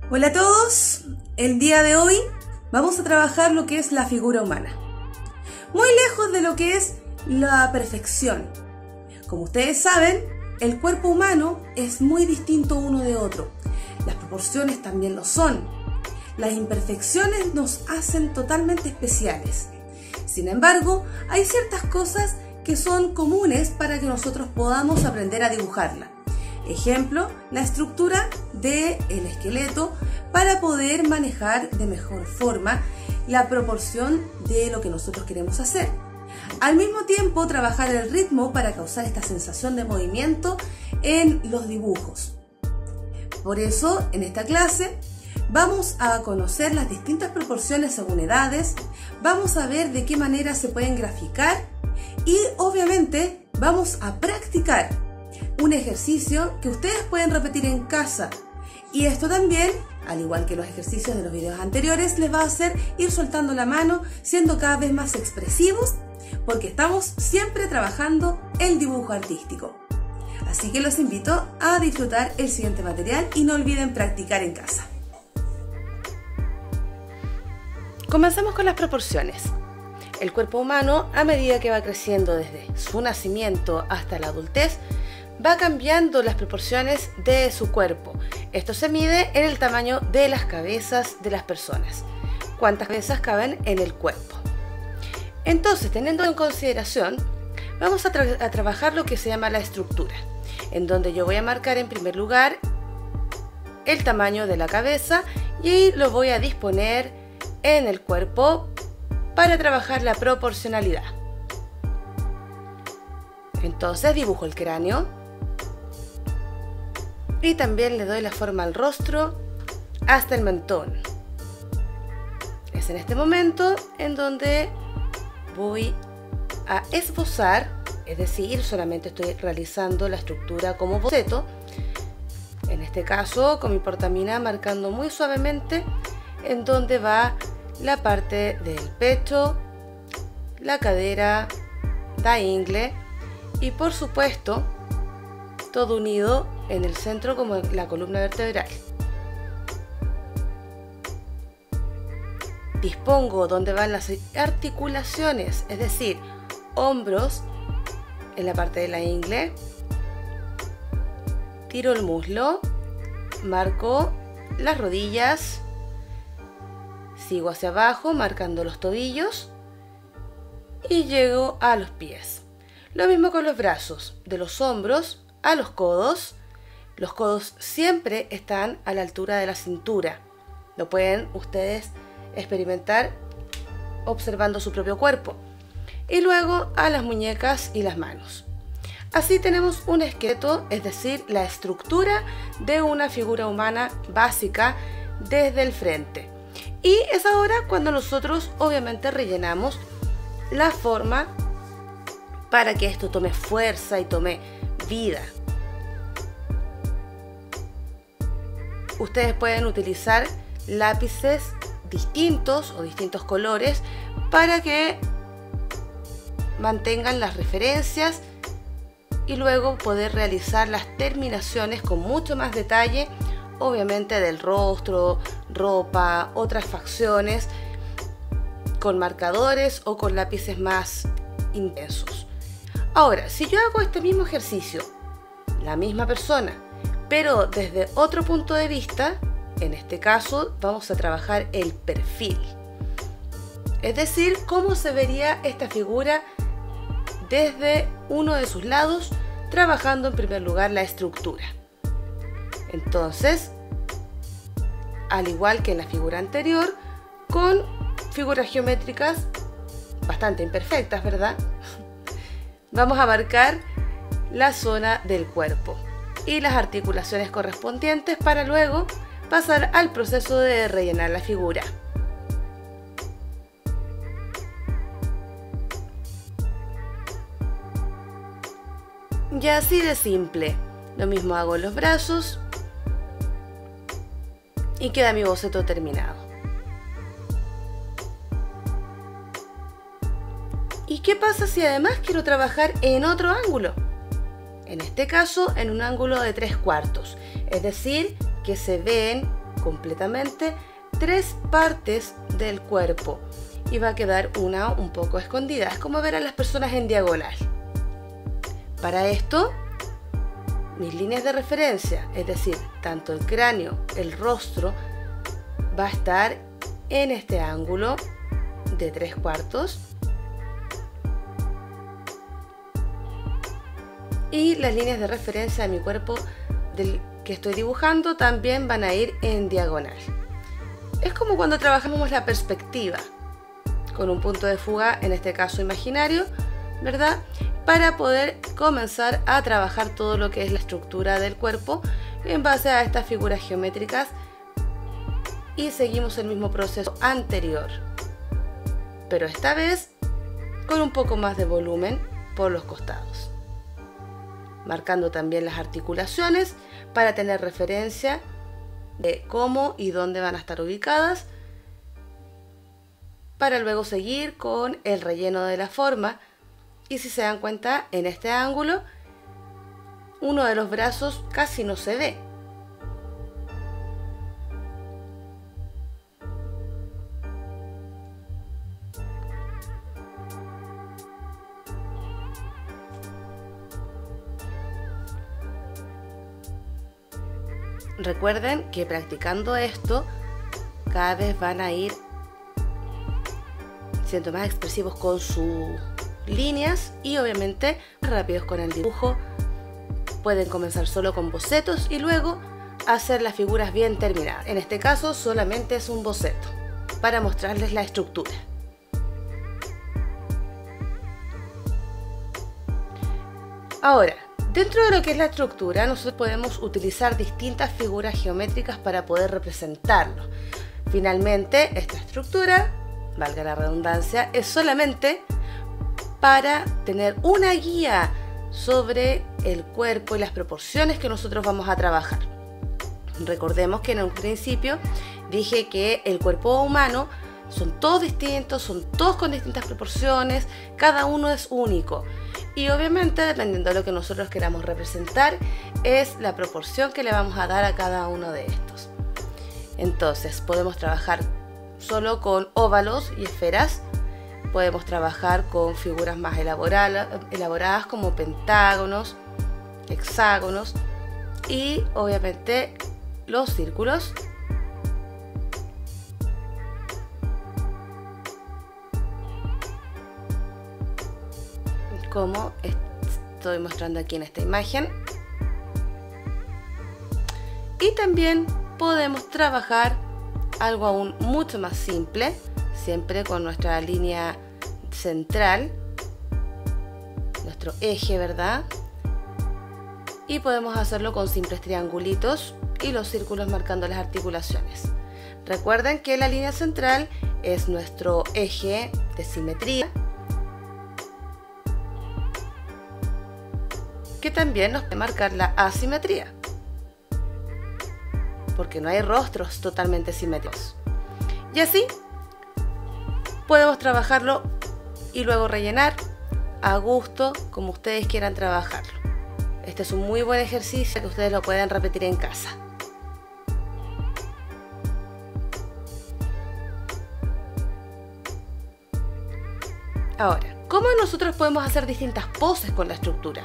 Hola a todos, el día de hoy vamos a trabajar lo que es la figura humana. Muy lejos de lo que es la perfección. Como ustedes saben, el cuerpo humano es muy distinto uno de otro. Las proporciones también lo son. Las imperfecciones nos hacen totalmente especiales. Sin embargo, hay ciertas cosas que son comunes para que nosotros podamos aprender a dibujarla. Ejemplo, la estructura del esqueleto para poder manejar de mejor forma la proporción de lo que nosotros queremos hacer. Al mismo tiempo, trabajar el ritmo para causar esta sensación de movimiento en los dibujos. Por eso, en esta clase, vamos a conocer las distintas proporciones según edades, vamos a ver de qué manera se pueden graficar y, obviamente, vamos a practicar un ejercicio que ustedes pueden repetir en casa. Y esto también, al igual que los ejercicios de los videos anteriores, les va a hacer ir soltando la mano, siendo cada vez más expresivos, porque estamos siempre trabajando el dibujo artístico. Así que los invito a disfrutar el siguiente material y no olviden practicar en casa. Comencemos con las proporciones. El cuerpo humano, a medida que va creciendo desde su nacimiento hasta la adultez, va cambiando las proporciones de su cuerpo. Esto se mide en el tamaño de las cabezas de las personas. ¿Cuántas cabezas caben en el cuerpo? Entonces, teniendo en consideración, vamos a trabajar lo que se llama la estructura, en donde yo voy a marcar en primer lugar el tamaño de la cabeza y lo voy a disponer en el cuerpo para trabajar la proporcionalidad. Entonces dibujo el cráneo y también le doy la forma al rostro hasta el mentón. Es en este momento en donde voy a esbozar, es decir, solamente estoy realizando la estructura como boceto. En este caso, con mi portamina marcando muy suavemente en donde va la parte del pecho, la cadera, la ingle y por supuesto todo unido en el centro como la columna vertebral. Dispongo donde van las articulaciones, es decir, hombros en la parte de la ingle, tiro el muslo, marco las rodillas, sigo hacia abajo marcando los tobillos y llego a los pies. Lo mismo con los brazos, de los hombros a los codos. Los codos siempre están a la altura de la cintura. Lo pueden ustedes experimentar observando su propio cuerpo. Y luego a las muñecas y las manos. Así tenemos un esqueleto, es decir, la estructura de una figura humana básica desde el frente. Y es ahora cuando nosotros obviamente rellenamos la forma para que esto tome fuerza y tome vida. Ustedes pueden utilizar lápices distintos o distintos colores para que mantengan las referencias y luego poder realizar las terminaciones con mucho más detalle, obviamente del rostro, ropa, otras facciones, con marcadores o con lápices más intensos. Ahora, si yo hago este mismo ejercicio, la misma persona, pero desde otro punto de vista, en este caso vamos a trabajar el perfil. Es decir, cómo se vería esta figura desde uno de sus lados, trabajando en primer lugar la estructura. Entonces, al igual que en la figura anterior, con figuras geométricas bastante imperfectas, ¿verdad? Vamos a marcar la zona del cuerpo y las articulaciones correspondientes para luego pasar al proceso de rellenar la figura. Y así de simple. Lo mismo hago en los brazos y queda mi boceto terminado. ¿Y qué pasa si además quiero trabajar en otro ángulo? En este caso, en un ángulo de 3/4, es decir, que se ven completamente 3 partes del cuerpo y va a quedar una un poco escondida. Es como ver a las personas en diagonal. Para esto, mis líneas de referencia, es decir, tanto el cráneo, el rostro, va a estar en este ángulo de 3/4 y las líneas de referencia de mi cuerpo del que estoy dibujando también van a ir en diagonal. Es como cuando trabajamos la perspectiva con un punto de fuga, en este caso imaginario, ¿verdad? Para poder comenzar a trabajar todo lo que es la estructura del cuerpo en base a estas figuras geométricas y seguimos el mismo proceso anterior, pero esta vez con un poco más de volumen por los costados, marcando también las articulaciones para tener referencia de cómo y dónde van a estar ubicadas, para luego seguir con el relleno de la forma. Y si se dan cuenta, en este ángulo uno de los brazos casi no se ve. Recuerden que practicando esto cada vez van a ir siendo más expresivos con sus líneas y obviamente rápidos con el dibujo. Pueden comenzar solo con bocetos y luego hacer las figuras bien terminadas. En este caso solamente es un boceto para mostrarles la estructura. Ahora, dentro de lo que es la estructura, nosotros podemos utilizar distintas figuras geométricas para poder representarlo. Finalmente, esta estructura, valga la redundancia, es solamente para tener una guía sobre el cuerpo y las proporciones que nosotros vamos a trabajar. Recordemos que en un principio dije que el cuerpo humano son todos distintos, son todos con distintas proporciones, cada uno es único. Y obviamente, dependiendo de lo que nosotros queramos representar, es la proporción que le vamos a dar a cada uno de estos. Entonces, podemos trabajar solo con óvalos y esferas, podemos trabajar con figuras más elaboradas como pentágonos, hexágonos y obviamente los círculos. Como estoy mostrando aquí en esta imagen. Y también podemos trabajar algo aún mucho más simple, siempre con nuestra línea central, nuestro eje, ¿verdad? Y podemos hacerlo con simples triangulitos y los círculos marcando las articulaciones. Recuerden que la línea central es nuestro eje de simetría, que también nos puede marcar la asimetría, porque no hay rostros totalmente simétricos. Y así podemos trabajarlo y luego rellenar a gusto como ustedes quieran trabajarlo. Este es un muy buen ejercicio que ustedes lo pueden repetir en casa. Ahora, ¿cómo nosotros podemos hacer distintas poses con la estructura?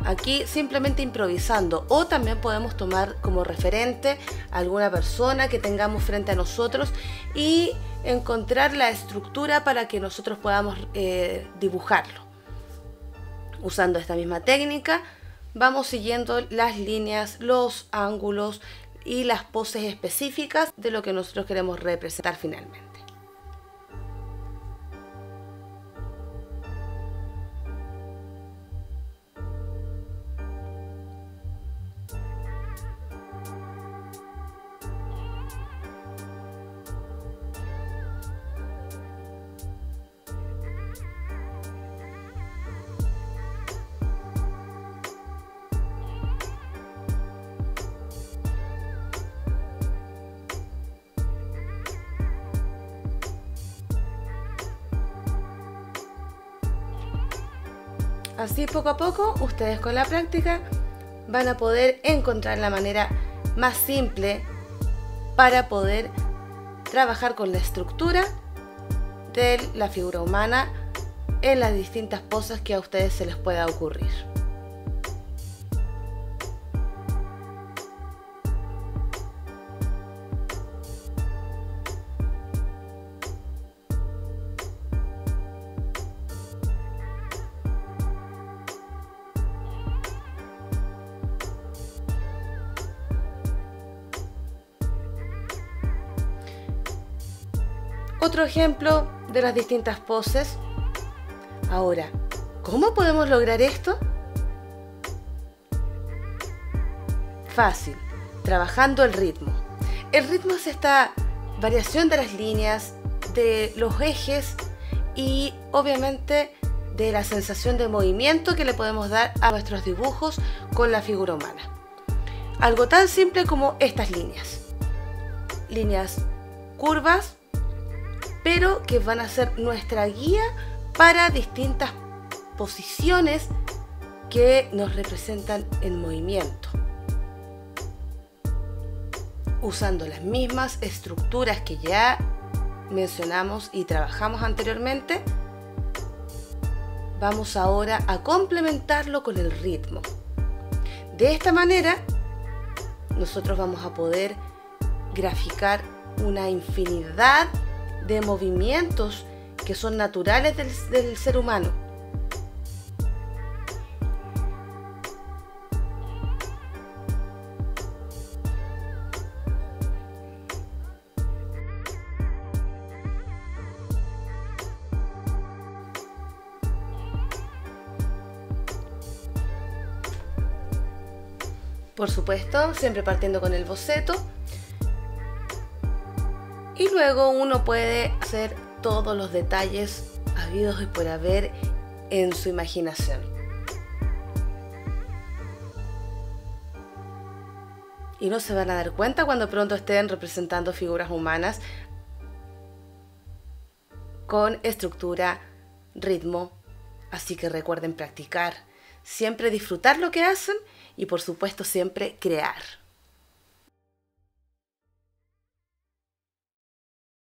Aquí simplemente improvisando, o también podemos tomar como referente a alguna persona que tengamos frente a nosotros y encontrar la estructura para que nosotros podamos dibujarlo. Usando esta misma técnica vamos siguiendo las líneas, los ángulos y las poses específicas de lo que nosotros queremos representar finalmente. Así poco a poco, ustedes con la práctica van a poder encontrar la manera más simple para poder trabajar con la estructura de la figura humana en las distintas poses que a ustedes se les pueda ocurrir. Otro ejemplo de las distintas poses. Ahora, ¿cómo podemos lograr esto? Fácil, trabajando el ritmo. El ritmo es esta variación de las líneas, de los ejes y obviamente de la sensación de movimiento que le podemos dar a nuestros dibujos con la figura humana. Algo tan simple como estas líneas. Líneas curvas, pero que van a ser nuestra guía para distintas posiciones que nos representan en movimiento. Usando las mismas estructuras que ya mencionamos y trabajamos anteriormente, vamos ahora a complementarlo con el ritmo. De esta manera, nosotros vamos a poder graficar una infinidad de movimientos que son naturales del ser humano. Por supuesto, siempre partiendo con el boceto. Y luego uno puede hacer todos los detalles habidos y por haber en su imaginación. Y no se van a dar cuenta cuando pronto estén representando figuras humanas con estructura, ritmo. Así que recuerden practicar, siempre disfrutar lo que hacen y por supuesto siempre crear.